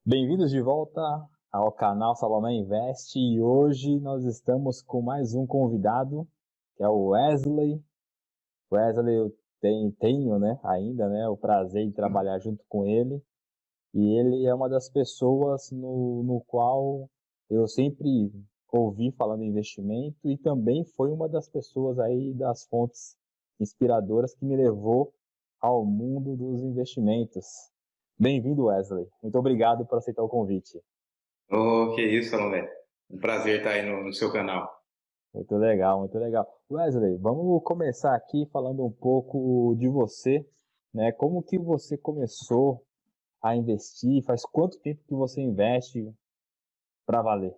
Bem-vindos de volta ao canal Salomé Invest e hoje nós estamos com mais um convidado, que é o Wesley. Wesley, eu tenho, né, ainda, né, o prazer de trabalhar junto com ele e ele é uma das pessoas no qual eu sempre ouvi falando em investimento e também foi uma das pessoas aí das fontes inspiradoras que me levou ao mundo dos investimentos. Bem-vindo, Wesley. Muito obrigado por aceitar o convite. Oh, que isso, Salomé. Um prazer estar aí no seu canal. Muito legal, muito legal. Wesley, vamos começar aqui falando um pouco de você, né? Como que você começou a investir? Faz quanto tempo que você investe para valer?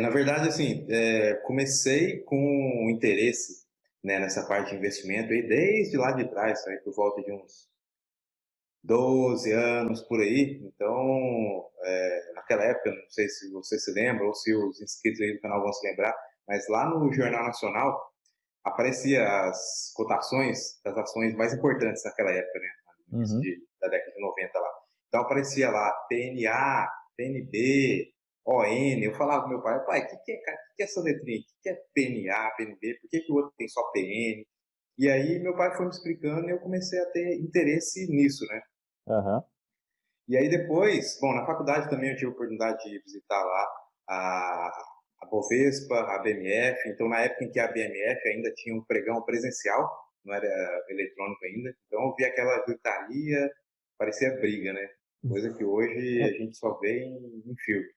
Na verdade, assim, comecei com interesse, né, nessa parte de investimento aí desde lá de trás, aí por volta de uns 12 anos por aí. Então, naquela época, não sei se você se lembra ou se os inscritos aí do canal vão se lembrar, mas lá no Jornal Nacional aparecia as cotações das ações mais importantes naquela época, né, no início Uhum. da década de 90 lá. Então aparecia lá PNA, PNB, ON. Eu falava pro meu pai, pai, o que é essa letrinha? O que é PNA, PNB? Por que o outro tem só PN? E aí meu pai foi me explicando e eu comecei a ter interesse nisso, né? Aham. E aí depois, bom, na faculdade também eu tive a oportunidade de visitar lá a, a Bovespa, a BMF. Então, na época em que a BMF ainda tinha um pregão presencial, não era eletrônico ainda, então eu vi aquela gritaria, parecia briga, né? Coisa que hoje a gente só vê em filme.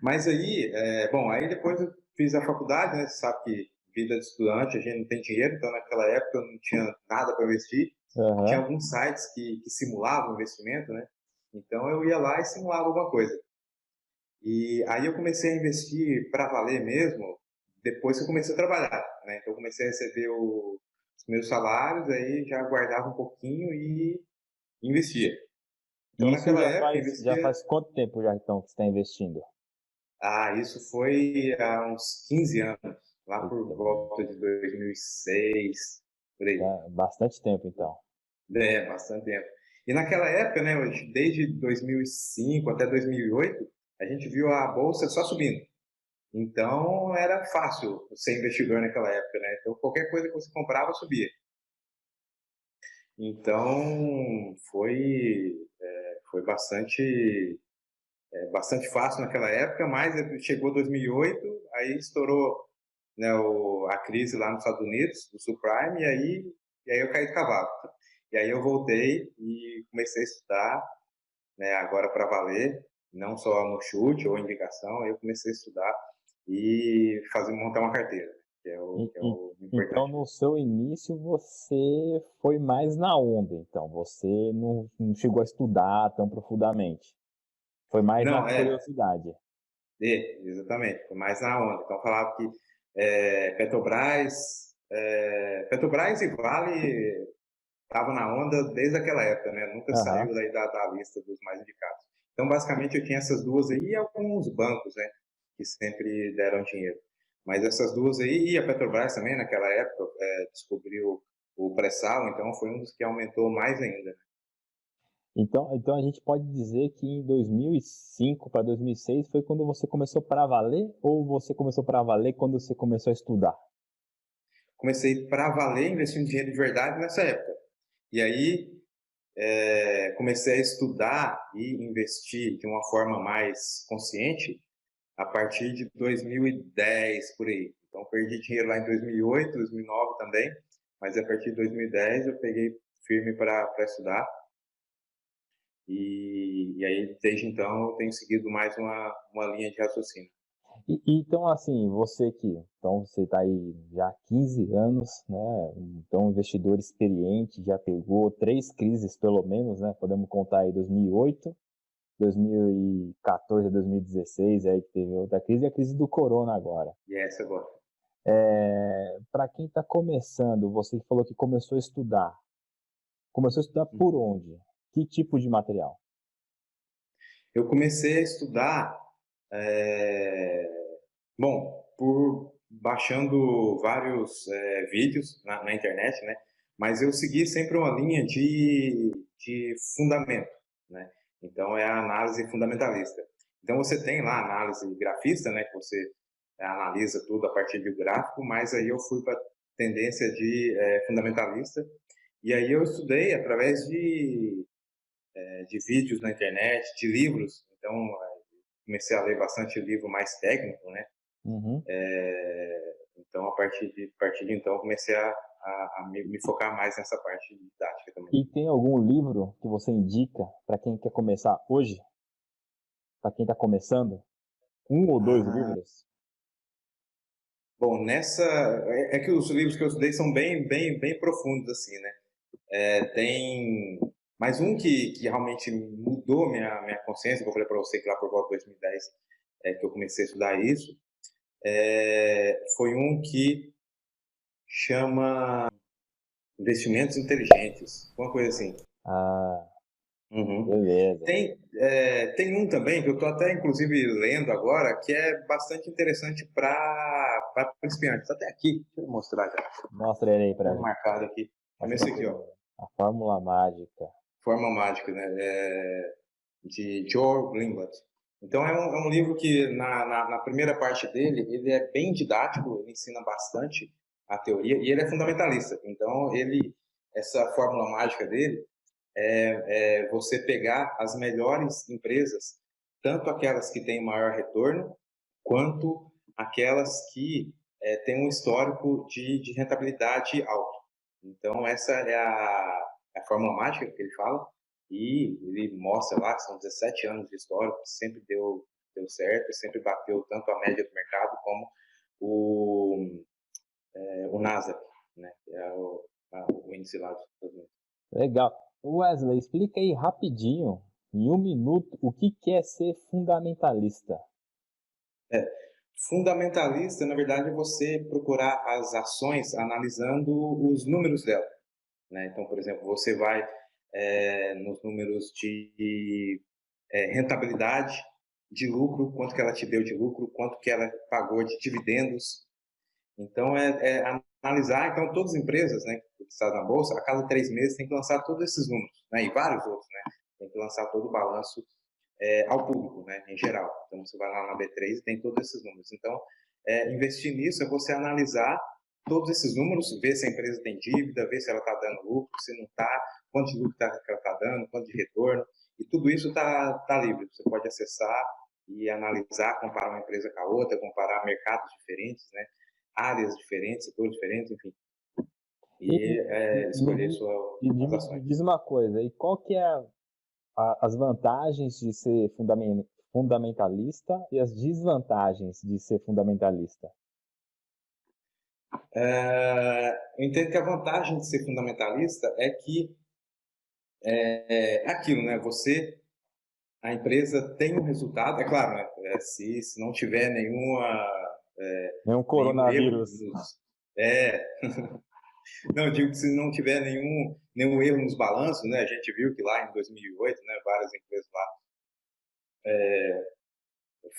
Mas aí, bom, aí depois eu fiz a faculdade, né? Você sabe que vida de estudante, a gente não tem dinheiro, então naquela época eu não tinha nada para investir. Tinha Aham. alguns sites que simulavam investimento, né? Então eu ia lá e simulava alguma coisa. E aí eu comecei a investir para valer mesmo depois que eu comecei a trabalhar, né? Então eu comecei a receber os meus salários, aí já guardava um pouquinho e investia. Então E isso naquela já época eu faz, já investia. faz quanto tempo já então que você está investindo? Isso foi há uns 15 anos, lá por Eita, volta de 2006, por aí. bastante tempo então. É, bastante tempo. E naquela época, né, desde 2005 até 2008, a gente viu a bolsa só subindo. Então era fácil ser investidor naquela época, né? Então qualquer coisa que você comprava subia. Então foi bastante fácil naquela época, mas chegou 2008, aí estourou, né, a crise lá nos Estados Unidos, do subprime, e aí eu caí do cavalo. E aí eu voltei e comecei a estudar, né, agora para valer, não só no chute ou indicação, aí eu comecei a estudar e montar uma carteira, E- que é e- o então, importante. no seu início, você foi mais na onda, então. Você não chegou a estudar tão profundamente. Foi mais na Não, curiosidade. exatamente, foi mais na onda. Então falava que Petrobras e Vale estava na onda desde aquela época, né? Nunca Aham. saiu daí da lista dos mais indicados. Então, basicamente, eu tinha essas duas aí e alguns bancos, né? Que sempre deram dinheiro. Mas essas duas aí, e a Petrobras também, naquela época, descobriu o pré-sal, então foi um dos que aumentou mais ainda. Então, a gente pode dizer que em 2005 para 2006 foi quando você começou para valer ou você começou para valer quando você começou a estudar? Comecei para valer investindo dinheiro de verdade nessa época. E aí, comecei a estudar e investir de uma forma mais consciente a partir de 2010, por aí. Então, perdi dinheiro lá em 2008, 2009 também, mas a partir de 2010 eu peguei firme para estudar. E aí, desde então, eu tenho seguido mais uma linha de raciocínio. Então, assim, então você está aí já há 15 anos, né? Então, investidor experiente, já pegou três crises pelo menos, né? Podemos contar aí 2008, 2014 a 2016, aí que teve outra crise, e a crise do corona agora. E essa agora. Para quem está começando, você falou que começou a estudar por onde? Que tipo de material? Eu comecei a estudar, é, bom, por baixando vários vídeos na internet, né? Mas eu segui sempre uma linha de fundamento, né? Então, é a análise fundamentalista. Então, você tem lá a análise grafista, né, que você analisa tudo a partir do gráfico, mas aí eu fui para a tendência de fundamentalista, e aí eu estudei através de vídeos na internet, de livros. Então, comecei a ler bastante livro mais técnico, né? Uhum. Então, a partir de então, comecei a me focar mais nessa parte didática também. E tem algum livro que você indica para quem quer começar hoje? Para quem está começando? Um ou dois livros? Bom, é que os livros que eu estudei são bem profundos, assim, né? Tem mais um que realmente mudou minha consciência, que eu falei para você que lá por volta de 2010 que eu comecei a estudar isso, foi um que chama Investimentos Inteligentes, uma coisa assim. Ah, Uhum. beleza. Tem um também que eu estou até inclusive lendo agora, que é bastante interessante para principiantes. Tá até aqui, deixa eu mostrar já. Mostra ele aí para Tá gente. marcado aqui. É esse aqui, ó. A Fórmula Mágica. Forma Mágica, né? De Joe Greenblatt. Então é um livro que na primeira parte dele ele é bem didático, ele ensina bastante a teoria e ele é fundamentalista. Então essa fórmula mágica dele é você pegar as melhores empresas, tanto aquelas que têm maior retorno, quanto aquelas que têm um histórico de rentabilidade alto. Então essa é a fórmula mágica que ele fala, e ele mostra lá que são 17 anos de histórico, sempre deu certo, sempre bateu tanto a média do mercado como o Nasdaq, né? Que é o índice lá dos Estados Unidos. Legal. Wesley, explica aí rapidinho, em um minuto, o que é ser fundamentalista. Fundamentalista, na verdade, é você procurar as ações analisando os números dela, né? Então, por exemplo, você vai nos números de rentabilidade, de lucro, quanto que ela te deu de lucro, quanto que ela pagou de dividendos. Então, analisar, então, todas as empresas, né, que estão na Bolsa, a cada 3 meses tem que lançar todos esses números, né, e vários outros, né, tem que lançar todo o balanço ao público, né, em geral. Então, você vai lá na B3 e tem todos esses números. Então, investir nisso é você analisar todos esses números, ver se a empresa tem dívida, ver se ela está dando lucro, se não está, quanto de lucro que ela está dando, quanto de retorno, e tudo isso está livre. Você pode acessar e analisar, comparar uma empresa com a outra, comparar mercados diferentes, né, áreas diferentes, setores diferentes, enfim, e escolher as Me ações. diz uma coisa, e qual que é as vantagens de ser fundamentalista e as desvantagens de ser fundamentalista? Eu entendo que a vantagem de ser fundamentalista é que é aquilo, né? A empresa tem um resultado, é claro, né? Se não tiver Nenhum nenhum erro, coronavírus. é, não, eu digo que se não tiver nenhum erro nos balanços, né? A gente viu que lá em 2008, né? Várias empresas lá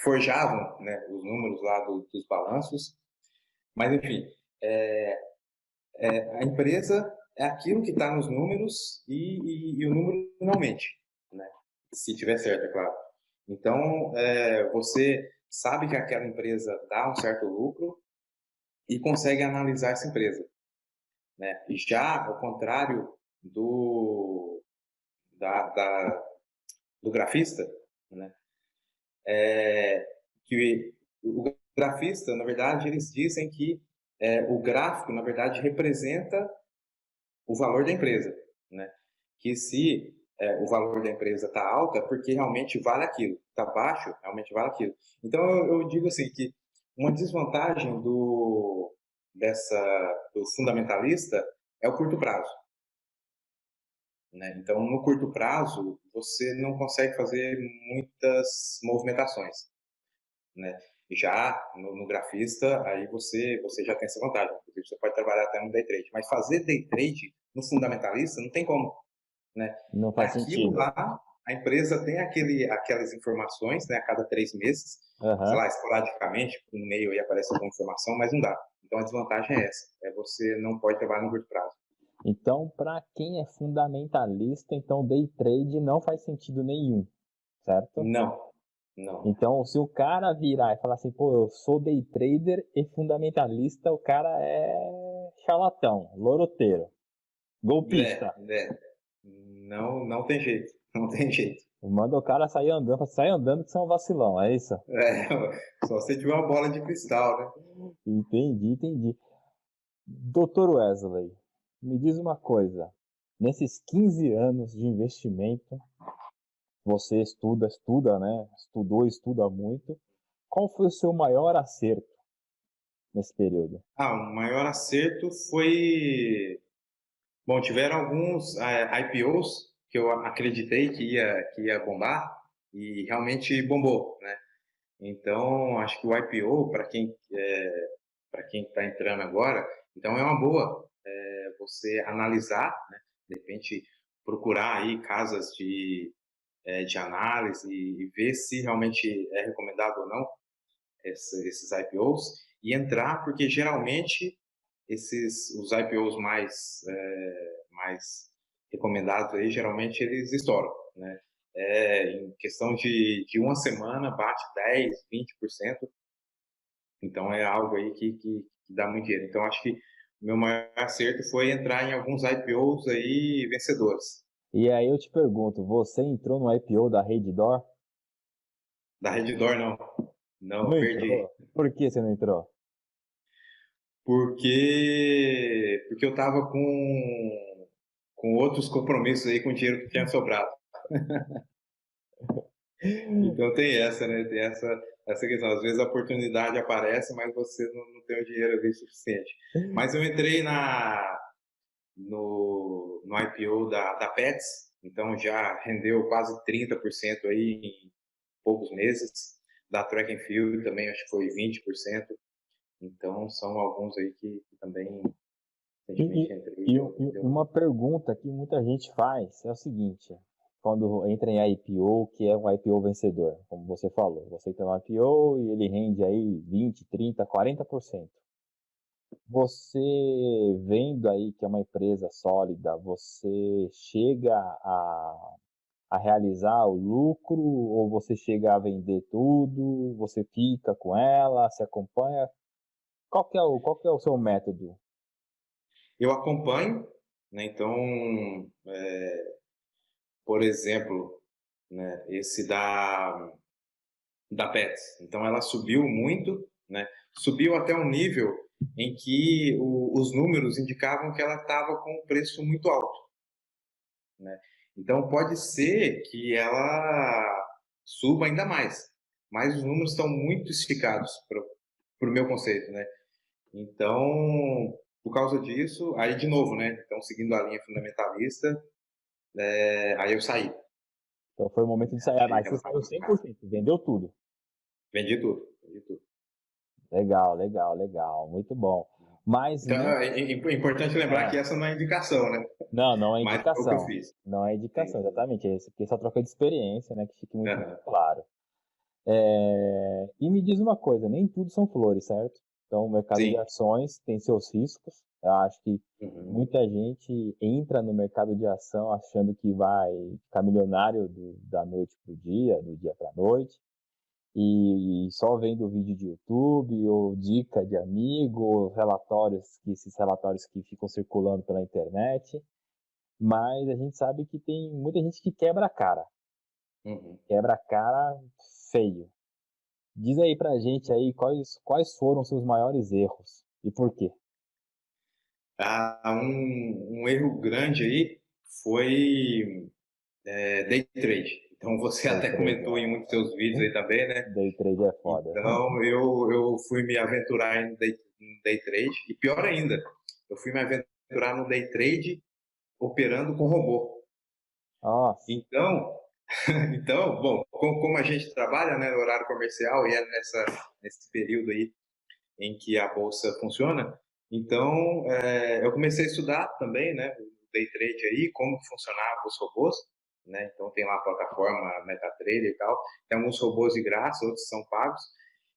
forjavam, né? Os números lá dos balanços, mas enfim, a empresa é aquilo que está nos números e o número não mente, né? Se tiver certo, é claro. Então, você sabe que aquela empresa dá um certo lucro e consegue analisar essa empresa, né? E já ao contrário do, do grafista, né? Que o grafista, na verdade, eles dizem que o gráfico, na verdade, representa o valor da empresa, né? Que se o valor da empresa está alto, é porque realmente vale aquilo. Está baixo, realmente vale aquilo. Então, eu digo assim que uma desvantagem do fundamentalista é o curto prazo, né? Então, no curto prazo, você não consegue fazer muitas movimentações, né? Já no grafista, aí você já tem essa vantagem. Inclusive, você pode trabalhar até no day trade. Mas fazer day trade no fundamentalista não tem como, né? Não faz Naquilo sentido. lá, a empresa tem aquelas informações, né, a cada 3 meses, sei lá, esporadicamente, no meio aí aparece alguma informação, mas não dá. Então a desvantagem é essa, você não pode trabalhar no curto prazo. Então, para quem é fundamentalista, então day trade não faz sentido nenhum, certo? Não, não. Então, se o cara virar e falar assim, pô, eu sou day trader e fundamentalista, o cara é charlatão, loroteiro, golpista. Não, não tem jeito. Não tem jeito. Manda o cara sair andando, sai andando que você é um vacilão, é isso? É, só se tiver uma bola de cristal, né? Entendi. Doutor Wesley, me diz uma coisa. Nesses 15 anos de investimento, você estuda, né? Estuda muito. Qual foi o seu maior acerto nesse período? O maior acerto foi. Bom, tiveram alguns IPOs que eu acreditei que ia bombar e realmente bombou, né? Então, acho que o IPO, para quem está entrando agora, então é uma boa você analisar, né? De repente procurar aí casas de análise e ver se realmente é recomendado ou não esses IPOs e entrar, porque geralmente os IPOs mais recomendados aí, geralmente eles estouram, né? Em questão de uma semana bate 10, 20%, então é algo aí que dá muito dinheiro. Então acho que o meu maior acerto foi entrar em alguns IPOs aí vencedores. E aí eu te pergunto, você entrou no IPO da Reddor? Da Redditor não, Não não, perdi. entrou? Por que você não entrou? Porque eu tava com outros compromissos aí com o dinheiro que tinha sobrado. Então tem essa, né? Tem essa questão. Às vezes a oportunidade aparece, mas você não tem o dinheiro ali suficiente. Mas eu entrei no IPO da Pets, então já rendeu quase 30% aí em poucos meses. Da Track and Field também acho que foi 20%. Então são alguns aí que também E, recentemente e- entrei e e deu. uma pergunta que muita gente faz é o seguinte: quando entra em IPO, que é um IPO vencedor, como você falou, você entra no IPO e ele rende aí 20, 30, 40%. Você vendo aí que é uma empresa sólida, você chega a realizar o lucro ou você chega a vender tudo, você fica com ela, se acompanha? Qual que é o seu método? Eu acompanho, né? Então, por exemplo, né, esse da Pets. Então, ela subiu muito, né? Subiu até um nível em que os números indicavam que ela estava com um preço muito alto, né? Então, pode ser que ela suba ainda mais, mas os números estão muito esticados para o meu conceito, né? Então, por causa disso, aí de novo, né? Então, seguindo a linha fundamentalista, aí eu saí. Então foi o momento de sair. Ah, Achei mas que você ela saiu estava cem muito cara. por cento, vendeu tudo. Vendi tudo, vendi tudo. Legal. Muito bom. Mas Então, nem. é importante lembrar que Ah, essa não é indicação, né? não é Mas foi o que eu indicação. fiz. Não é Sim, indicação, sim. exatamente. Porque essa troca de experiência, né? Que fique muito Aham. claro. E me diz uma coisa, nem tudo são flores, certo? Então, o mercado de Sim. ações tem seus riscos. Eu acho que Uhum. muita gente entra no mercado de ação achando que vai ficar milionário da noite para o dia, do dia para a noite, e só vendo vídeo de YouTube ou dica de amigo, ou esses relatórios que ficam circulando pela internet. Mas a gente sabe que tem muita gente que Uhum. quebra a cara feio. Diz aí pra gente aí quais foram os seus maiores erros e por quê. Um erro grande aí foi day trade. Então, você Day até trade, comentou em muitos seus vídeos aí também, né? day trade é foda. Então, eu fui me aventurar em day trade, e pior ainda, eu fui me aventurar no day trade operando com robô. Nossa, Então, então bom, como a gente trabalha, né, no horário comercial e é nesse período aí em que a bolsa funciona, então eu comecei a estudar também, né, o day trade aí, como funcionavam os robôs, né? Então tem lá a plataforma MetaTrader e tal, tem alguns robôs de graça, outros são pagos,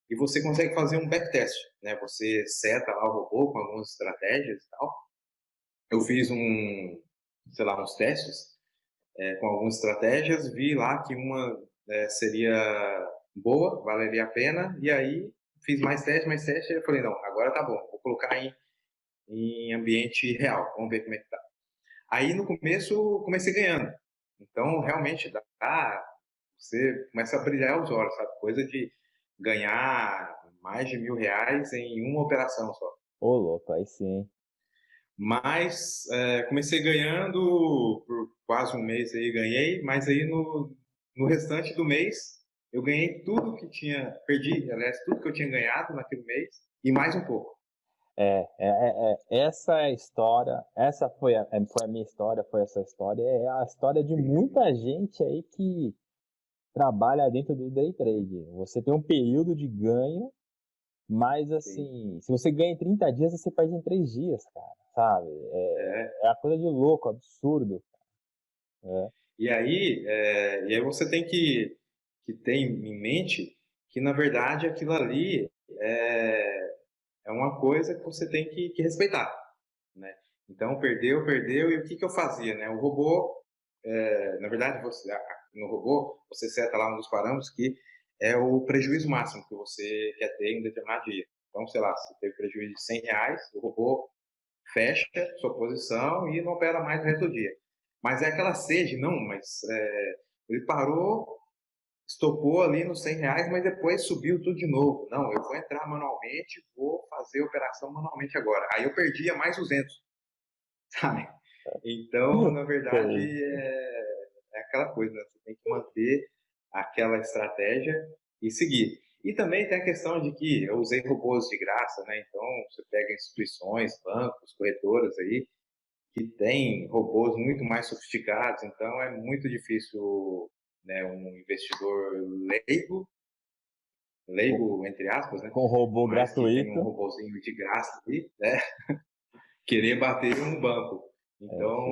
e você consegue fazer um backtest, né? Você seta lá o robô com algumas estratégias e tal, eu fiz sei lá, uns testes com algumas estratégias, vi lá que uma seria boa, valeria a pena, e aí fiz mais testes, e eu falei, não, agora tá bom, vou colocar em ambiente real, vamos ver como é que tá. Aí no começo comecei ganhando, então realmente você começa a brilhar os olhos, sabe? Coisa de ganhar mais de R$ 1.000 em uma operação só. Ô, louco, aí sim. Mas comecei ganhando por quase um mês aí, ganhei, mas aí no restante do mês eu ganhei tudo que tinha, perdi, aliás, tudo que eu tinha ganhado naquele mês e mais um pouco. Essa é a história, essa foi a minha história, foi essa história, é a história de muita gente aí que trabalha dentro do day trade. Você tem um período de ganho, mas Sim. assim, se você ganha em 30 dias, você perde em 3 dias, cara, sabe? É. É a coisa de louco, absurdo. É, E aí você tem que ter em mente que, na verdade, aquilo ali é uma coisa que você tem que respeitar, né? Então, perdeu, e o que eu fazia, né? O robô, na verdade, no robô, você seta lá um dos parâmetros que é o prejuízo máximo que você quer ter em um determinado dia. Então, sei lá, se teve prejuízo de R$ 100, o robô fecha sua posição e não opera mais o resto do dia. Mas é aquela sede, não, mas ele parou, estopou ali nos R$ 100, mas depois subiu tudo de novo. Não, eu vou entrar manualmente, vou fazer a operação manualmente agora. Aí eu perdia mais 200, sabe? Então, na verdade, sei. é aquela coisa, né? Você tem que manter aquela estratégia e seguir. E também tem a questão de que eu usei robôs de graça, né? Então, você pega instituições, bancos, corretoras aí, que tem robôs muito mais sofisticados, então é muito difícil, né, um investidor leigo entre aspas, né, Com robô mas que tem um gratuito, robôzinho de graça ali, né, querer bater um banco. é Então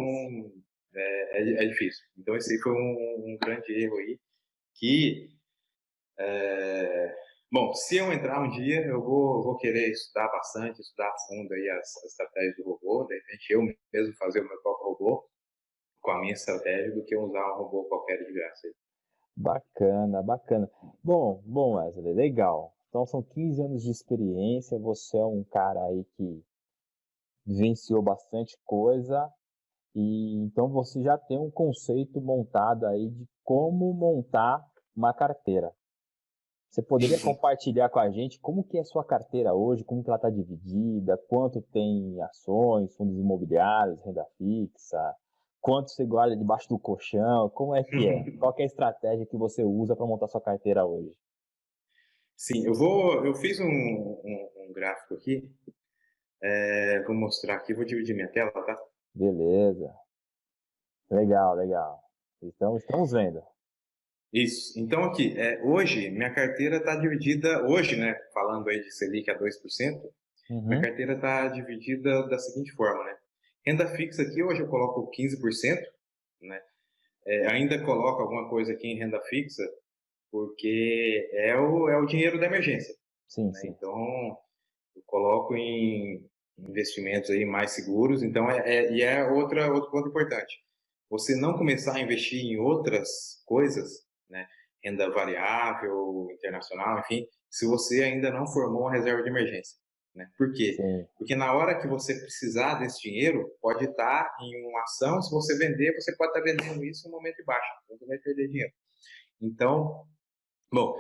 difícil. é difícil. Então esse aí foi um grande erro aí que bom, se eu entrar um dia, eu vou querer estudar bastante, estudar a fundo aí as estratégias do robô, de repente eu mesmo fazer o meu próprio robô, com a minha estratégia do que usar um robô qualquer de graça. Bacana, bacana. Bom, Wesley, legal. Então são 15 anos de experiência, você é um cara aí que vivenciou bastante coisa e então você já tem um conceito montado aí de como montar uma carteira. Você poderia compartilhar com a gente como que é a sua carteira hoje, como que ela está dividida, quanto tem ações, fundos imobiliários, renda fixa, quanto você guarda debaixo do colchão, como é que é? Qual que é a estratégia que você usa para montar sua carteira hoje? Sim, eu fiz um gráfico aqui, vou mostrar aqui, vou dividir minha tela, tá? Beleza, legal, legal. Então, estamos vendo. Isso. Então aqui, hoje minha carteira está dividida, hoje, né, falando aí de Selic a 2%, minha Uhum, carteira está dividida da seguinte forma, né? Renda fixa aqui, hoje eu coloco 15%, né? Ainda coloco alguma coisa aqui em renda fixa, porque é o dinheiro da emergência, sim, né? sim. Então, eu coloco em investimentos aí mais seguros. Então, outro ponto importante. Você não começar a investir em outras coisas, né? Renda variável, internacional, enfim, se você ainda não formou uma reserva de emergência, né? Por quê? Sim. Porque na hora que você precisar desse dinheiro, pode estar em uma ação, se você vender, você pode estar vendendo isso em um momento de baixa, então você vai perder dinheiro. Então, bom,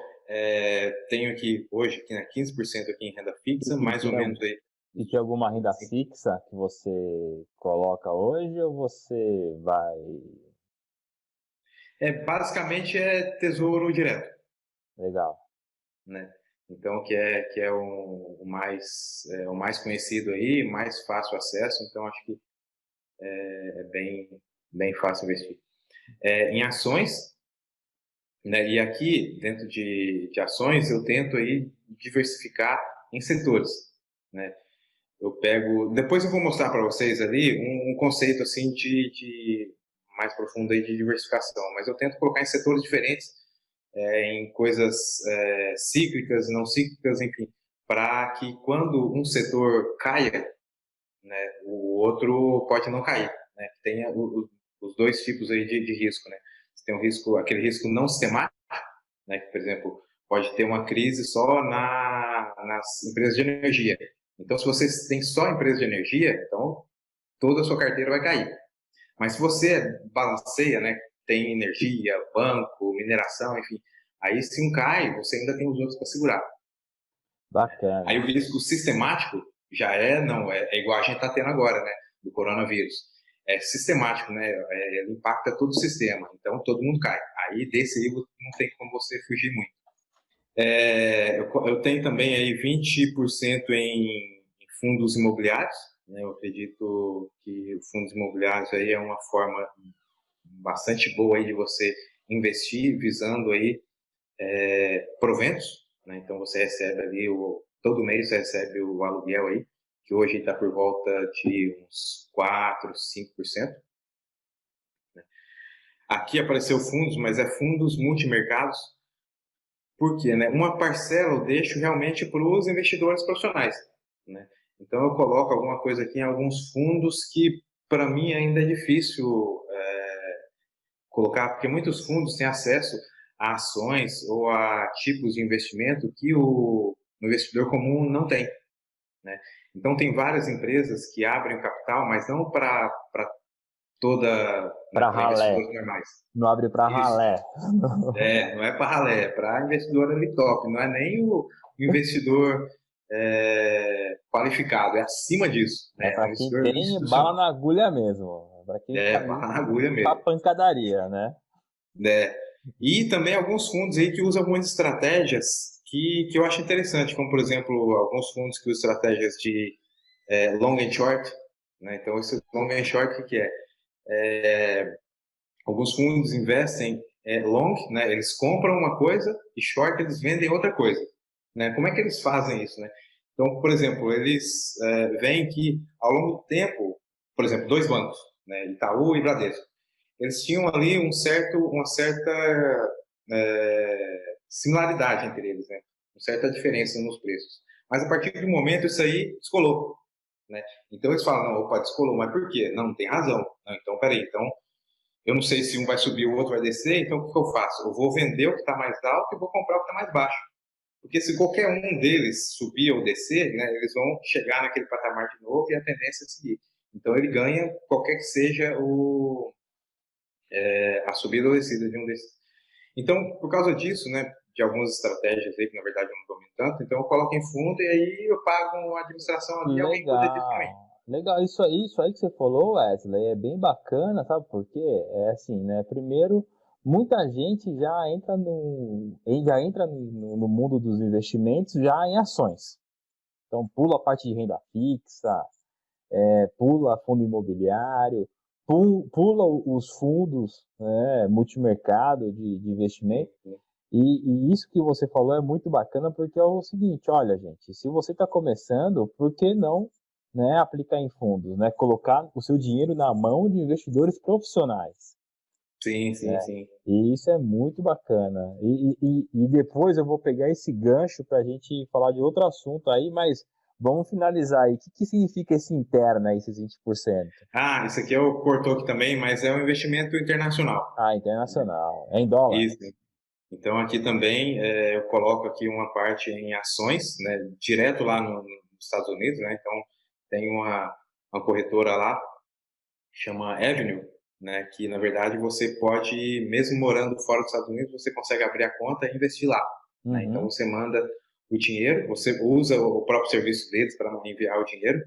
tenho aqui hoje aqui, né, 15% aqui em renda fixa, E, e mais ou tem, menos aí. e tem alguma renda Sim. fixa que você coloca hoje ou você vai... Basicamente é tesouro direto, Legal. né? Então que é o mais conhecido aí, mais fácil acesso. Então acho que é bem fácil investir. Em ações, né? E aqui dentro de ações eu tento aí diversificar em setores, né? Eu pego. Depois eu vou mostrar para vocês ali um conceito assim de mais profundo aí de diversificação, mas eu tento colocar em setores diferentes, em coisas cíclicas, não cíclicas, enfim, para que quando um setor caia, né? O outro pode não cair, né? Tem os dois tipos aí de risco, né? Você tem o risco, aquele risco não sistemático, né? Que, por exemplo, pode ter uma crise só nas empresas de energia. Então, se você tem só empresa de energia, então toda a sua carteira vai cair. Mas se você balanceia, né? Tem energia, banco, mineração, enfim, aí se um cai, você ainda tem os outros para segurar. Aí Bacana. o risco sistemático já é igual a gente está tendo agora, né? Do coronavírus. É sistemático, né? Ele impacta todo o sistema, então todo mundo cai. Aí desse aí não tem como você fugir muito. Eu tenho também aí 20% em fundos imobiliários, né? Eu acredito que fundos imobiliários aí é uma forma bastante boa aí de você investir visando aí proventos, né? Então você recebe ali todo mês você recebe o aluguel aí, que hoje está por volta de uns 4, 5%. Aqui apareceu fundos, mas é fundos multimercados. Por quê? Né? Uma parcela eu deixo realmente para os investidores profissionais, né? Então eu coloco alguma coisa aqui em alguns fundos que para mim ainda é difícil colocar, porque muitos fundos têm acesso a ações ou a tipos de investimento que o investidor comum não tem, né? Então tem várias empresas que abrem o capital, mas não para toda, né, Para para ralé. investidores normais. Não abre para Isso. ralé. Não é para ralé, é para investidor ali top, não é nem o investidor qualificado, é acima disso, É né? É para um quem investidor tem bala institucional. na agulha mesmo. É para quem tá ali Barra na agulha pra mesmo. pancadaria, né? Né? E também alguns fundos aí que usam algumas estratégias que eu acho interessante, como por exemplo, alguns fundos que usam estratégias de long and short, né? Então, esse long and short, o que é? Alguns fundos investem long, né? Eles compram uma coisa e short eles vendem outra coisa, né? Como é que eles fazem isso, né? Então, por exemplo, eles veem que ao longo do tempo, por exemplo, dois bancos, né? Itaú e Bradesco, eles tinham ali uma certa similaridade entre eles, né? Uma certa diferença nos preços. Mas a partir do momento isso aí descolou, né? Então eles falam, não, opa, descolou, mas por quê? Não tem razão. Não, então, peraí, então eu não sei se um vai subir, o outro vai descer, então o que eu faço? Eu vou vender o que está mais alto e vou comprar o que está mais baixo. Porque se qualquer um deles subir ou descer, né, eles vão chegar naquele patamar de novo e a tendência é seguir. Então ele ganha qualquer que seja a subida ou descida de um desses. Então, por causa disso, né, de algumas estratégias aí, que na verdade eu não domino tanto, então eu coloco em fundo e aí eu pago uma administração ali e alguém cuida disso para mim. Legal. Legal, isso aí que você falou, Wesley, é bem bacana, sabe por quê? É assim, né? Primeiro, muita gente já entra no mundo dos investimentos já em ações. Então, pula a parte de renda fixa, pula fundo imobiliário, pula os fundos, né, multimercado de Sim, investimento. sim. E isso que você falou é muito bacana porque é o seguinte, olha, gente, se você está começando, por que não, né, aplicar em fundos, né, colocar o seu dinheiro na mão de investidores profissionais, Sim, né? sim, sim. E isso é muito bacana. E depois eu vou pegar esse gancho para a gente falar de outro assunto aí, mas vamos finalizar aí. O que significa esse interno aí, esses 20%? Ah, isso aqui eu cortou aqui também, mas é um investimento internacional, Ah, né? internacional. É em dólar? Isso. Então aqui também eu coloco aqui uma parte em ações, né, direto lá nos Estados Unidos, né? Então tem uma corretora lá chama Avenue, né, que na verdade você pode, mesmo morando fora dos Estados Unidos, você consegue abrir a conta e investir lá, né? Então Uhum. você manda o dinheiro, você usa o próprio serviço deles para enviar o dinheiro.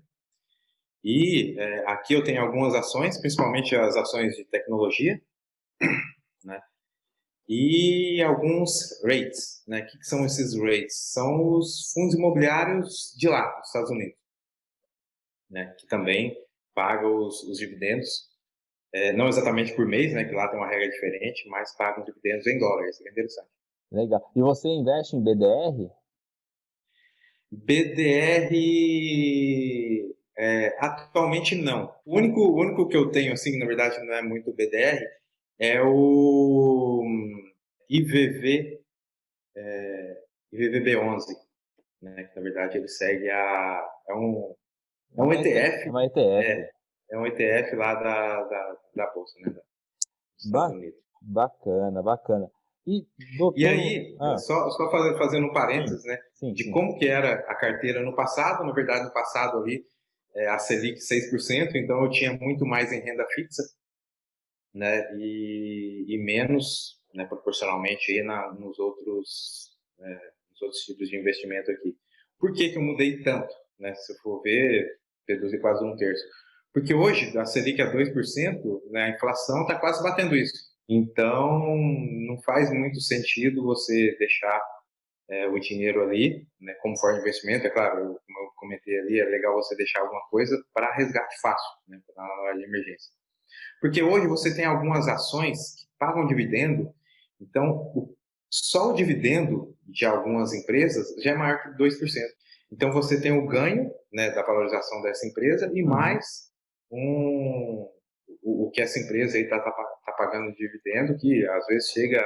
E aqui eu tenho algumas ações, principalmente as ações de tecnologia, né? E alguns REITs, né? O que são esses REITs? São os fundos imobiliários de lá, dos Estados Unidos, né? Que também pagam os dividendos, não exatamente por mês, né? Que lá tem uma regra diferente, mas pagam dividendos em dólares. Isso é interessante. Legal. E você investe em BDR? BDR, atualmente não. O único que eu tenho, assim, na verdade não é muito BDR, é o IVV, IVVB11, né? Que na verdade ele segue é um É um ETF. É uma ETF. É um ETF lá da Bolsa, né? Dos Estados Unidos. Bacana, bacana. E, E doutor... aí, só fazendo um parênteses, né? De como que era a carteira no passado. Na verdade, no passado ali, a Selic 6%, então eu tinha muito mais em renda fixa, né? E menos, né, proporcionalmente aí nos outros tipos de investimento aqui. Por que eu mudei tanto? Né? Se eu for ver, reduzir quase um terço. Porque hoje, a Selic a 2%, né, a inflação está quase batendo isso. Então, não faz muito sentido você deixar o dinheiro ali, né, como forma de investimento. É claro, como eu comentei ali, é legal você deixar alguma coisa para resgate fácil, né, na hora de emergência. Porque hoje você tem algumas ações que pagam dividendo, então só o dividendo de algumas empresas já é maior que 2%. Então você tem o ganho, né, da valorização dessa empresa e mais o que essa empresa está pagando de dividendo, que às vezes chega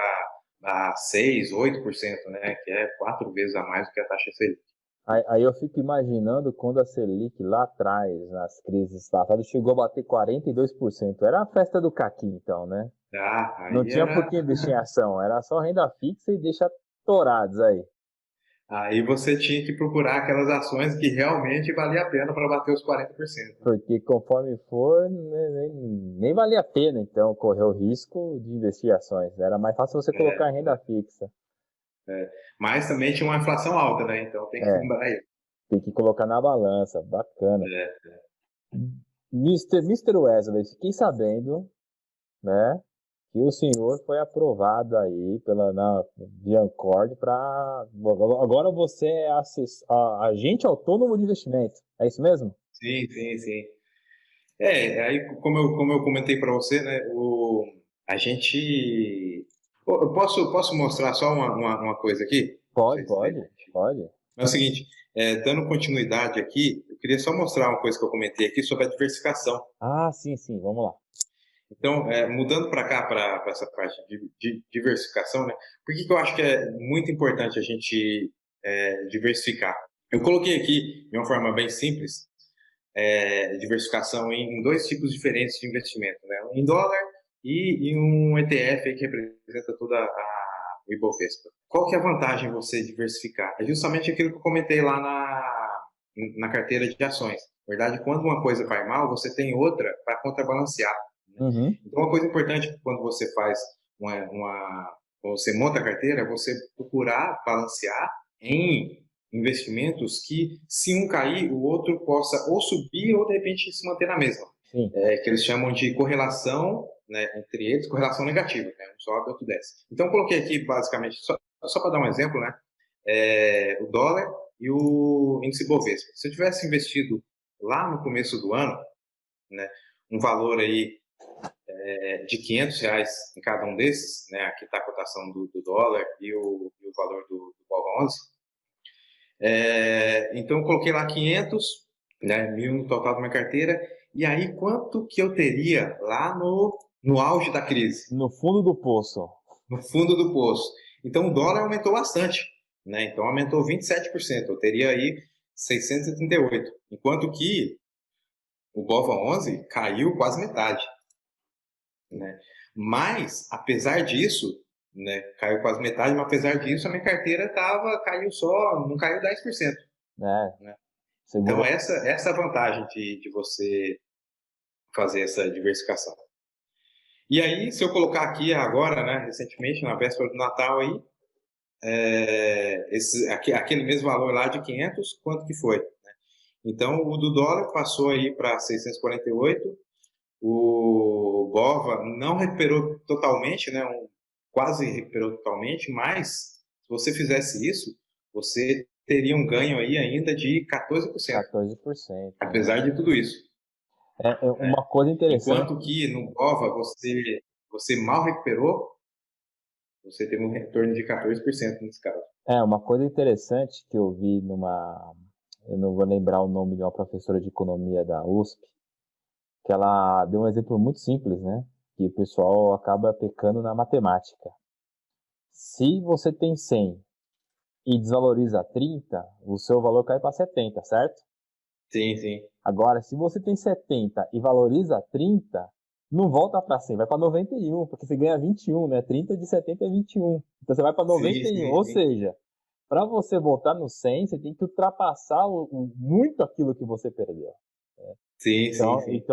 a 6%, 8%, né, que é 4 vezes a mais do que a taxa Selic. Aí eu fico imaginando quando a Selic lá atrás, nas crises passadas, chegou a bater 42%. Era a festa do caqui, então, né? Não tinha por que investir em ação, era só renda fixa e deixa torados aí. Aí você tinha que procurar aquelas ações que realmente valia a pena para bater os 40%. Porque conforme for, nem valia a pena, então, correr o risco de investir em ações. Era mais fácil você colocar em renda fixa. Mas também tinha uma inflação alta, né? Então tem que lembrar isso. Tem que colocar na balança, bacana. É. Mr. Wesley, fiquei sabendo, né, que o senhor foi aprovado aí na Viancord para... Agora você é agente autônomo de investimento, é isso mesmo? Sim, sim, sim. Aí como eu comentei para você, né, a gente... Eu posso mostrar só uma coisa aqui? Pode. É o seguinte, dando continuidade aqui, eu queria só mostrar uma coisa que eu comentei aqui sobre a diversificação. Ah, sim, vamos lá. Então, mudando para cá, para essa parte de diversificação, né? Por que eu acho que é muito importante a gente diversificar? Eu coloquei aqui, de uma forma bem simples, diversificação em dois tipos diferentes de investimento, né? Um em dólar e um ETF aí que representa toda o Ibovespa. Qual que é a vantagem de você diversificar? É justamente aquilo que eu comentei lá na carteira de ações. Na verdade, quando uma coisa vai mal, você tem outra para contrabalancear. Uhum. Então, uma coisa importante quando você faz quando você monta a carteira, é você procurar balancear em investimentos que, se um cair, o outro possa ou subir ou, de repente, se manter na mesma. Sim. Que eles chamam de correlação, né, entre eles, correlação negativa, né? Um sobe, outro desce. Então, eu coloquei aqui, basicamente, só para dar um exemplo, né, o dólar e o índice Bovespa. Se eu tivesse investido lá no começo do ano, né, um valor aí de R$500 em cada um desses, né? Aqui está a cotação do dólar e o valor do Bova 11. Então, eu coloquei lá 500, né, 1.000 no total da minha carteira. E aí, quanto que eu teria lá no auge da crise? No fundo do poço. No fundo do poço. Então, o dólar aumentou bastante, né? Então, aumentou 27%. Eu teria aí 638. Enquanto que o Bova 11 caiu quase metade. Né? Mas, apesar disso, né, caiu quase metade, mas apesar disso, a minha carteira não caiu 10%. Né? Então, essa é a vantagem de você fazer essa diversificação. E aí, se eu colocar aqui agora, né, recentemente, na véspera do Natal, aí, aquele mesmo valor lá de 500, quanto que foi? Né? Então, o do dólar passou aí para 648, o Bova não recuperou totalmente, né? Quase recuperou totalmente, mas se você fizesse isso, você teria um ganho aí ainda de 14%. 14%. Apesar de tudo isso. Uma coisa interessante. Enquanto que no Bova você mal recuperou, você teve um retorno de 14% nesse caso. Uma coisa interessante que eu vi eu não vou lembrar o nome de uma professora de economia da USP, que ela deu um exemplo muito simples, né? Que o pessoal acaba pecando na matemática. Se você tem 100 e desvaloriza 30, o seu valor cai para 70, certo? Sim, sim. Agora, se você tem 70 e valoriza 30, não volta para 100, vai para 91, porque você ganha 21, né? 30 de 70 é 21. Então você vai para Sim, 91. sim, Ou sim. seja, para você voltar no 100, você tem que ultrapassar muito aquilo que você perdeu. Sim, sim, sim.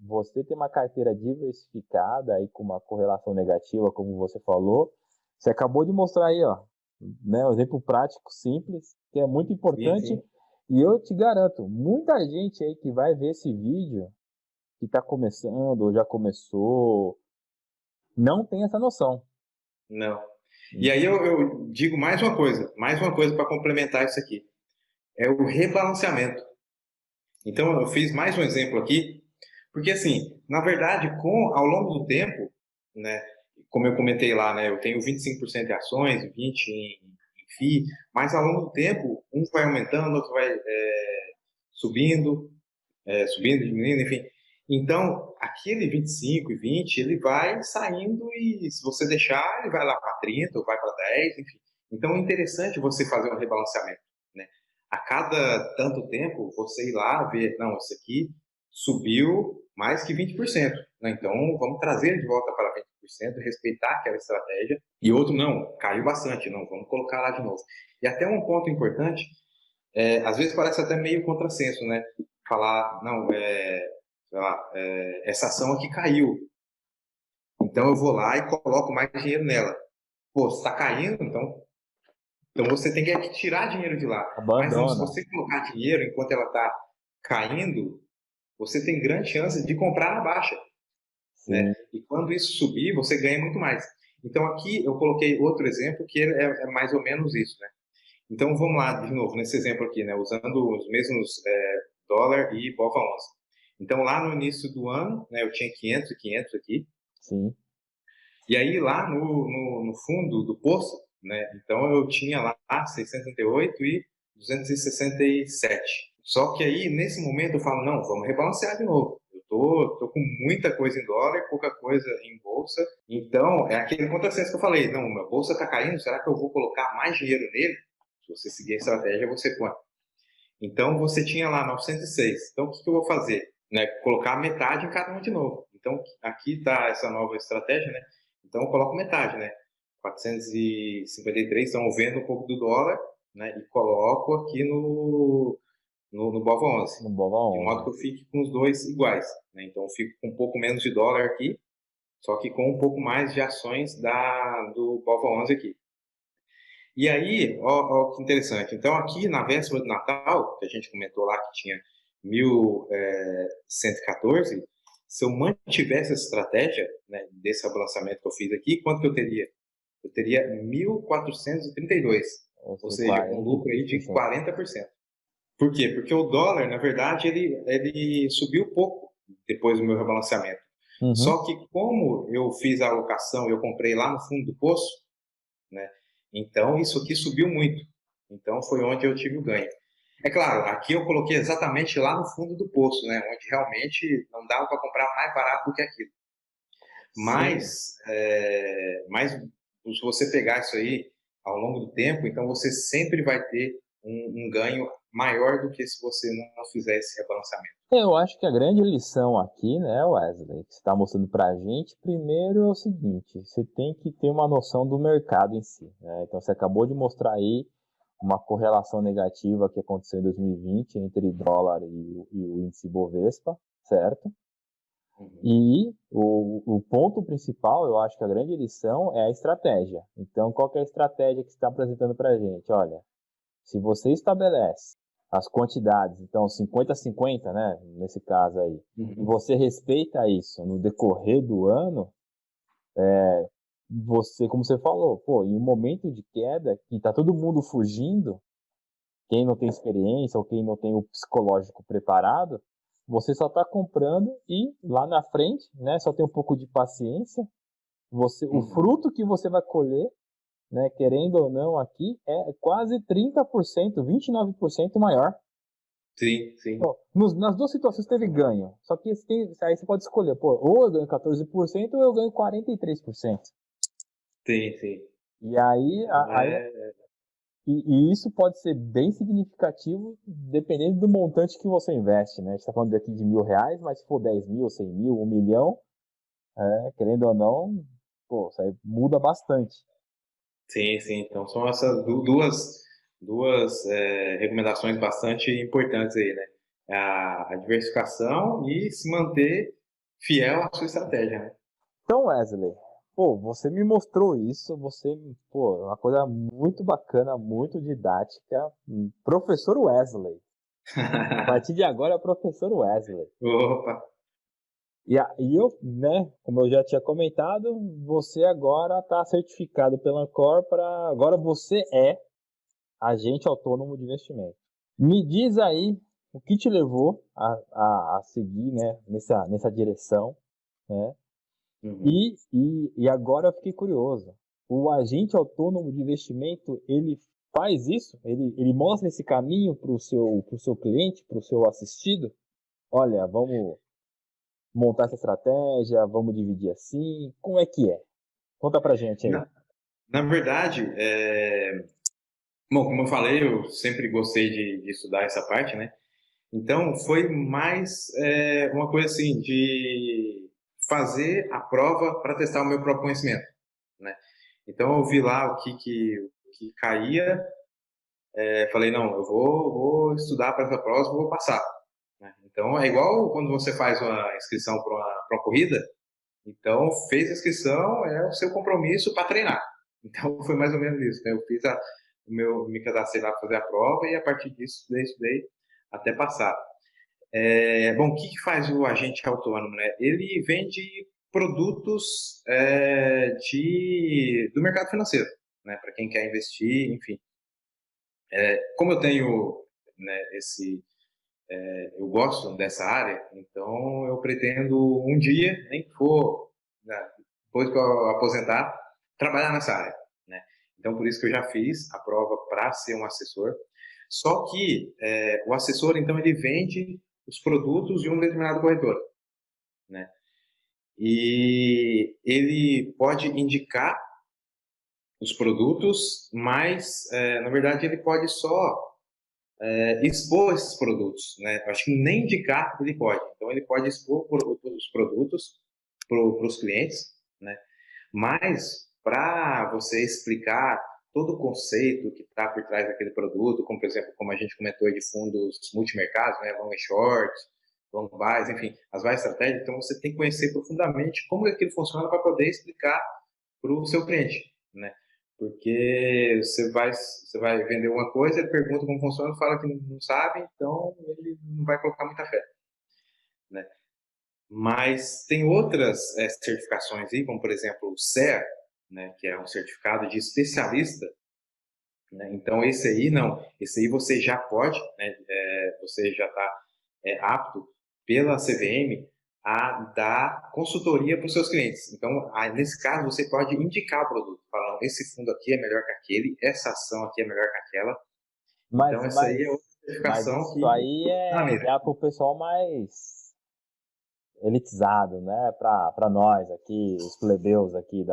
Você ter uma carteira diversificada e com uma correlação negativa, como você falou, você acabou de mostrar aí, ó, né, um exemplo prático, simples, que é muito Sim, importante. sim. E eu te garanto, muita gente aí que vai ver esse vídeo, que está começando ou já começou, não tem essa noção. Não. E aí eu digo mais uma coisa para complementar isso aqui. É o rebalanceamento. Então eu fiz mais um exemplo aqui, porque assim, na verdade, ao longo do tempo, né, como eu comentei lá, né, eu tenho 25% em ações, 20% em FII, mas ao longo do tempo, um vai aumentando, outro vai subindo, subindo, diminuindo, enfim. Então, aquele 25 e 20, ele vai saindo e se você deixar, ele vai lá para 30 ou vai para 10, enfim. Então, é interessante você fazer um rebalanceamento, né? A cada tanto tempo, você ir lá ver, não, esse aqui subiu mais que 20%, né? Então, vamos trazer ele de volta para 20%, respeitar aquela estratégia. E outro, não, caiu bastante, não, vamos colocar lá de novo. E até um ponto importante, às vezes parece até meio contrassenso, né? Falar, não, sei lá, essa ação aqui caiu, então eu vou lá e coloco mais dinheiro nela. Pô, se está caindo, então você tem que tirar dinheiro de lá. Mas não, se Abandona. você colocar dinheiro enquanto ela está caindo, você tem grande chance de comprar na baixa, né? Sim. E quando isso subir, você ganha muito mais. Então aqui eu coloquei outro exemplo que é mais ou menos isso, né? Então vamos lá de novo nesse exemplo aqui, né? Usando os mesmos dólar e BOVA 11. Então lá no início do ano, né, eu tinha 500 e 500 aqui. Sim. E aí lá no fundo do poço, né? Então eu tinha lá 668 e 267. Só que aí nesse momento eu falo, não, vamos rebalancear de novo. Eu tô com muita coisa em dólar, pouca coisa em bolsa. Então é aquele contrassenso que eu falei, não, minha bolsa está caindo, será que eu vou colocar mais dinheiro nele? Se você seguir a estratégia, você põe. Então você tinha lá 906. Então o que eu vou fazer? Né, colocar metade em cada um de novo. Então aqui está essa nova estratégia, né? Então eu coloco metade, né? 453, então eu vendo um pouco do dólar, né? E coloco aqui no BOVA 11, No Bova de modo 11. que eu fique com os dois iguais, né? Então eu fico com um pouco menos de dólar aqui, só que com um pouco mais de ações do BOVA 11 aqui. E aí, ó que interessante. Então, aqui na véspera do Natal, que a gente comentou lá que tinha 1.114, se eu mantivesse essa estratégia, né, desse rebalanceamento que eu fiz aqui, quanto que eu teria? Eu teria 1.432, Ou ou seja, seja, um lucro aí de 43%. 40%. Por quê? Porque o dólar, na verdade, ele subiu pouco depois do meu rebalanceamento. Uhum. Só que como eu fiz a alocação, eu comprei lá no fundo do poço, né? Então, isso aqui subiu muito. Então, foi onde eu tive o ganho. É claro, aqui eu coloquei exatamente lá no fundo do poço, né? Onde realmente não dava para comprar mais barato do que aquilo. Sim. Mas se você pegar isso aí ao longo do tempo, então você sempre vai ter um ganho maior do que se você não fizer esse rebalanceamento. Eu acho que a grande lição aqui, né, Wesley, que você está mostrando para a gente, primeiro é o seguinte: você tem que ter uma noção do mercado em si, né? Então, você acabou de mostrar aí uma correlação negativa que aconteceu em 2020 entre dólar e o índice Bovespa, certo? Uhum. E o ponto principal, eu acho que a grande lição é a estratégia. Então, qual que é a estratégia que você está apresentando para a gente? Olha, se você estabelece as quantidades, então 50-50, né, nesse caso aí, e Uhum. você respeita isso no decorrer do ano, você, como você falou, pô, em um momento de queda, que tá todo mundo fugindo, quem não tem experiência ou quem não tem o psicológico preparado, você só está comprando e lá na frente, né, só tem um pouco de paciência, o Uhum. fruto que você vai colher, né, querendo ou não aqui, é quase 30%, 29% maior. Sim, sim, Pô, nas duas situações teve ganho. Só que aí você pode escolher, pô, ou eu ganho 14% ou eu ganho 43%. sim, sim. E aí, Então aí é. E isso pode ser bem significativo dependendo do montante que você investe, né? A gente está falando aqui de R$ 1.000, mas se for 10 mil, 100 mil, 1 milhão, querendo ou não, pô, isso aí muda bastante. Sim, sim. Então são essas duas recomendações bastante importantes aí, né? A diversificação e se manter fiel à sua estratégia, né? Então, Wesley, pô, você me mostrou isso, pô, é uma coisa muito bacana, muito didática. Professor Wesley. A partir de agora é o professor Wesley. Opa! E eu, né, como eu já tinha comentado, você agora está certificado pela Ancor para. Agora você é agente autônomo de investimento. Me diz aí o que te levou a seguir, né, nessa direção, né? Uhum. E agora eu fiquei curioso. O agente autônomo de investimento, ele faz isso? Ele mostra esse caminho para o seu cliente, para o seu assistido? Olha, vamos montar essa estratégia, vamos dividir assim. Como é que é? Conta pra gente aí. Na, na verdade, bom, como eu falei, eu sempre gostei de estudar essa parte, né? Então, foi mais uma coisa assim, de fazer a prova para testar o meu próprio conhecimento, né? Então, eu vi lá o que caía, falei, não, eu vou estudar para essa prova, vou passar, né? Então, é igual quando você faz uma inscrição para uma corrida, então, fez a inscrição, é o seu compromisso para treinar. Então, foi mais ou menos isso, né? Eu me cadastrei lá para fazer a prova e a partir disso, estudei até passar. Bom, o que faz o agente autônomo, né? Ele vende produtos do mercado financeiro, né? Para quem quer investir, enfim. Como eu tenho, né, eu gosto dessa área, então eu pretendo um dia, nem que for, né, depois que eu aposentar, trabalhar nessa área, né? Então por isso que eu já fiz a prova para ser um assessor. Só que o assessor, então, ele vende os produtos de um determinado corretor, né? E ele pode indicar os produtos, mas na verdade ele pode só expor esses produtos, né? Acho que nem indicar ele pode. Então ele pode expor os produtos para os clientes, né? Mas para você explicar todo o conceito que está por trás daquele produto, como por exemplo, como a gente comentou de fundos multimercados, né, long and short, long buys, enfim, as várias estratégias, então você tem que conhecer profundamente como aquilo funciona para poder explicar para o seu cliente, né? Porque você vai vender uma coisa, ele pergunta como funciona, fala que não sabe, então ele não vai colocar muita fé, né? Mas tem outras certificações aí, como por exemplo o CER, né, que é um certificado de especialista, né? Então esse aí não, esse aí você já pode, né, você já está apto pela CVM a dar consultoria para os seus clientes. Então, nesse caso, você pode indicar o produto, falando, esse fundo aqui é melhor que aquele, essa ação aqui é melhor que aquela. Mas, Então, essa aí é mas, outra mas certificação isso que aí está na é mira. já pro pessoal mais elitizado, né? Pra nós aqui, os plebeus aqui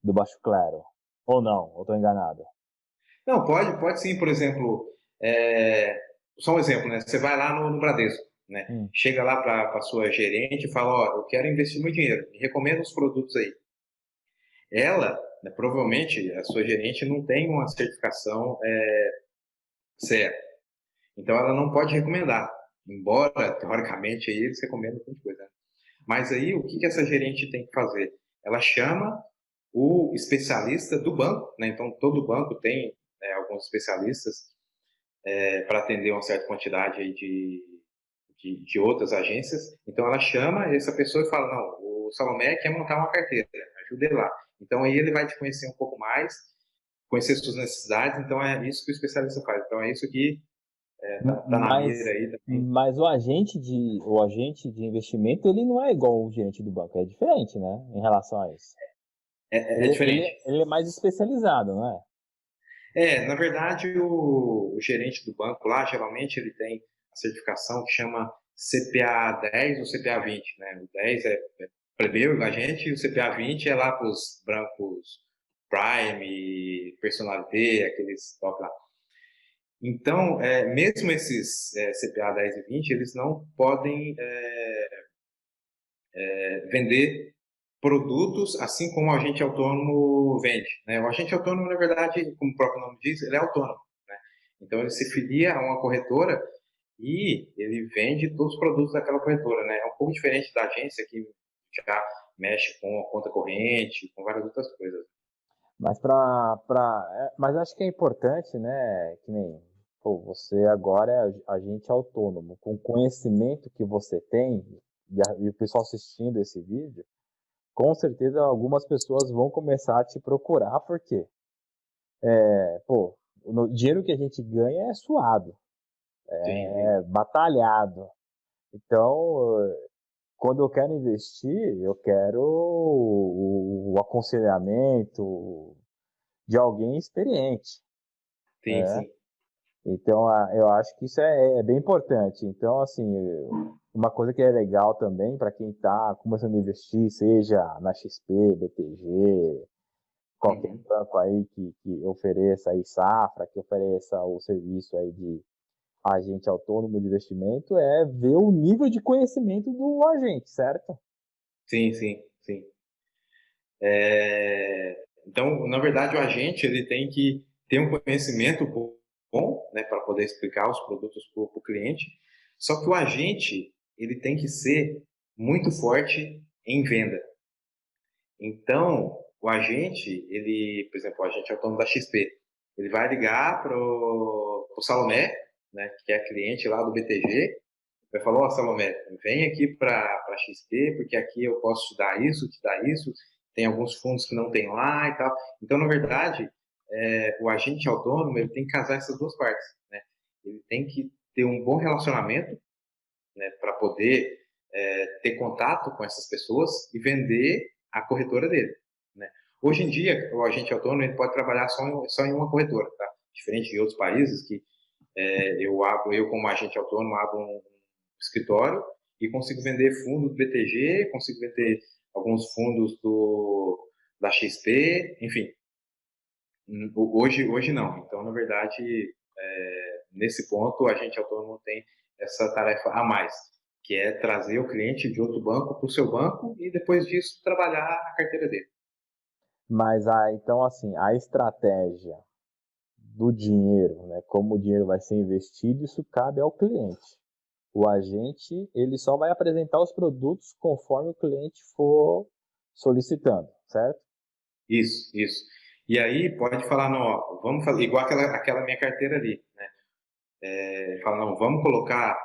do Baixo Clero. Ou não, ou tô enganado. Não, pode sim, por exemplo, é, só um exemplo, né? Você vai lá no Bradesco, né? Hum. Chega lá para a sua gerente e fala, ó, eu quero investir meu dinheiro, me recomenda os produtos aí. Ela, né, provavelmente, a sua gerente não tem uma certificação certa. Então ela não pode recomendar, embora teoricamente aí eles recomendam muita coisa, né? Mas aí o que essa gerente tem que fazer? Ela chama o especialista do banco, né? Então todo banco tem alguns especialistas para atender uma certa quantidade aí de outras agências. Então ela chama essa pessoa e fala, não, o Salomé quer montar uma carteira, ajude ele lá. Então aí ele vai te conhecer um pouco mais, conhecer suas necessidades, então é isso que o especialista faz. Então é isso que tá na mira Mas, aí também. mas o agente de investimento, ele não é igual o gerente do banco, é diferente, né? Em relação a isso. É Ele, diferente. ele, ele é mais especializado, não é? Na verdade, o gerente do banco lá, geralmente, ele tem a certificação que chama CPA 10 ou CPA 20, né? O 10 é plebeu, igual a gente, e o CPA 20 é lá para os brancos Prime, Personalité, aqueles top lá. Então, mesmo esses CPA 10 e 20, eles não podem vender produtos assim como o agente autônomo vende, né? O agente autônomo, na verdade, como o próprio nome diz, ele é autônomo, né? Então, ele se filia a uma corretora e ele vende todos os produtos daquela corretora, né? É um pouco diferente da agência que já mexe com a conta corrente, com várias outras coisas. Mas mas acho que é importante, né? Que nem, pô, você agora é agente autônomo, com o conhecimento que você tem, e o pessoal assistindo esse vídeo, com certeza algumas pessoas vão começar a te procurar, porque, pô, o dinheiro que a gente ganha é suado, Sim, sim. é batalhado. Então, quando eu quero investir, eu quero o aconselhamento de alguém experiente. Sim, sim. Então, eu acho que isso é bem importante. Então, assim, uma coisa que é legal também para quem está começando a investir, seja na XP, BTG, qualquer Uhum. banco aí que ofereça aí Safra, que ofereça o serviço aí de agente autônomo de investimento, é ver o nível de conhecimento do agente, certo? Sim, sim, sim. Então, na verdade, o agente ele tem que ter um conhecimento bom, né, para poder explicar os produtos para o cliente. Só que o agente ele tem que ser muito forte em venda. Então, o agente, ele, por exemplo, o agente autônomo da XP, ele vai ligar para o Salomé, né, que é cliente lá do BTG, vai falar: ó, Salomé, vem aqui para a XP, porque aqui eu posso te dar isso, tem alguns fundos que não tem lá e tal. Então, na verdade, o agente autônomo ele tem que casar essas duas partes, né? Ele tem que ter um bom relacionamento, né, para poder ter contato com essas pessoas e vender a corretora dele, né? Hoje em dia, o agente autônomo ele pode trabalhar só em uma corretora, tá? Diferente de outros países que eu como agente autônomo abro um escritório e consigo vender fundos do BTG, consigo vender alguns fundos da XP, enfim. Hoje não. Então, na verdade, nesse ponto, o agente autônomo tem essa tarefa a mais, que é trazer o cliente de outro banco para o seu banco e depois disso trabalhar a carteira dele. Mas então assim, a estratégia do dinheiro, né, como o dinheiro vai ser investido, isso cabe ao cliente. O agente, ele só vai apresentar os produtos conforme o cliente for solicitando, certo? Isso. E aí pode falar: não, ó, vamos fazer igual aquela minha carteira ali, né? Fala: não, vamos colocar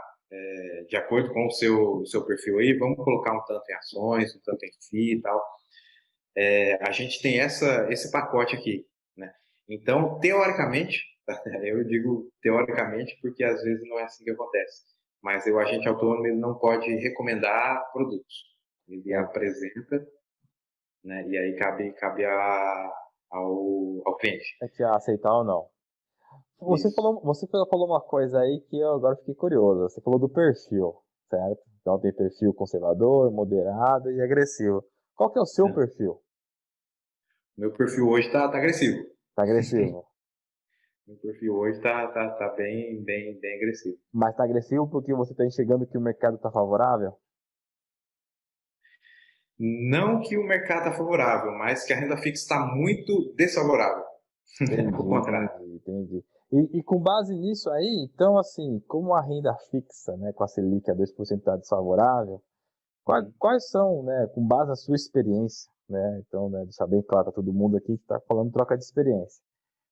de acordo com o seu perfil aí, vamos colocar um tanto em ações, um tanto em FII e tal. A gente tem esse pacote aqui, né? Então, teoricamente, eu digo teoricamente porque às vezes não é assim que acontece, mas o agente autônomo ele não pode recomendar produtos. Ele É, apresenta, né? E aí cabe ao cliente. é que aceitar ou não. Isso. Você falou uma coisa aí que eu agora fiquei curioso. Você falou do perfil, certo? Então tem perfil conservador, moderado e agressivo. Qual que é o seu Né? perfil? Meu perfil hoje tá agressivo. Tá agressivo. Meu perfil hoje tá bem agressivo. Mas tá agressivo porque você está enxergando que o mercado está favorável? Não que o mercado está favorável, mas que a renda fixa está muito desfavorável. O Entendi, contrário. entendi. E com base nisso aí, então assim, como a renda fixa, né, com a Selic a 2% está desfavorável, Uhum. quais são, né, com base na sua experiência, né, então, né, deixar bem claro para todo mundo aqui que está falando troca de experiência.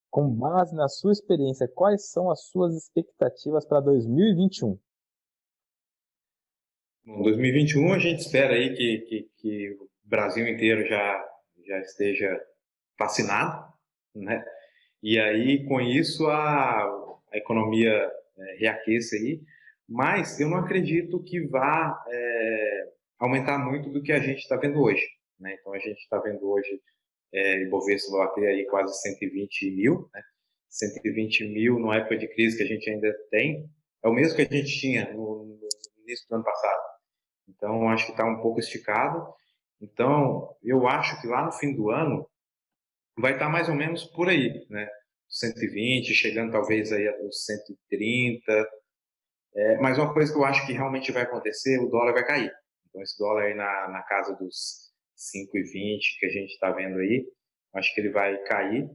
Com base na sua experiência, quais são as suas expectativas para 2021? Em 2021, a gente espera aí que o Brasil inteiro já esteja vacinado, né? E aí, com isso, a economia reaqueça aí. Mas eu não acredito que vá aumentar muito do que a gente está vendo hoje, né? Então, a gente está vendo hoje Ibovespa bater aí quase 120 mil, né? 120 mil numa época de crise que a gente ainda tem, é o mesmo que a gente tinha no início do ano passado. Então, acho que está um pouco esticado. Então, eu acho que lá no fim do ano, vai estar mais ou menos por aí, né? 120, chegando talvez aí aos 130. Mas uma coisa que eu acho que realmente vai acontecer, o dólar vai cair. Então esse dólar aí na casa dos 5,20 que a gente está vendo aí, acho que ele vai cair.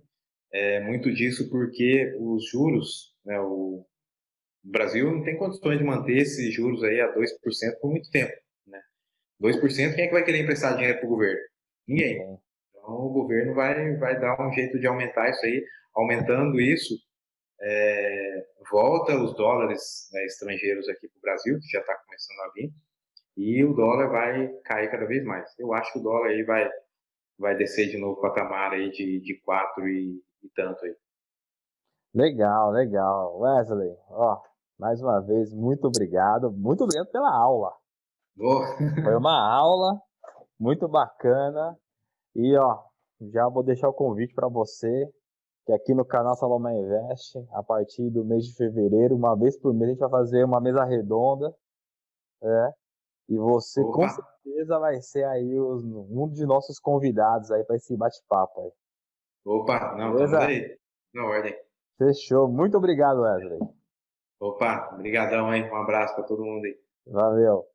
Muito disso porque os juros, né, o Brasil não tem condições de manter esses juros aí a 2% por muito tempo, né? 2%, quem é que vai querer emprestar dinheiro para o governo? Ninguém. Bom, Então, o governo vai dar um jeito de aumentar isso aí. Aumentando isso, volta os dólares, né, estrangeiros aqui para o Brasil, que já está começando a vir, e o dólar vai cair cada vez mais. Eu acho que o dólar aí vai descer de novo o patamar aí de 4 e tanto aí. legal, legal. Wesley, ó, mais uma vez, muito obrigado pela aula. Oh, Foi uma aula muito bacana e, ó, já vou deixar o convite para você, que aqui no canal Salomé Invest, a partir do mês de fevereiro, uma vez por mês, a gente vai fazer uma mesa redonda, né? E você com opa, certeza vai ser aí um de nossos convidados aí para esse bate-papo aí. opa, não, estamos Beleza? aí, na ordem. Fechou. Muito obrigado, Wesley. Opa, brigadão aí, um abraço para todo mundo aí. Valeu.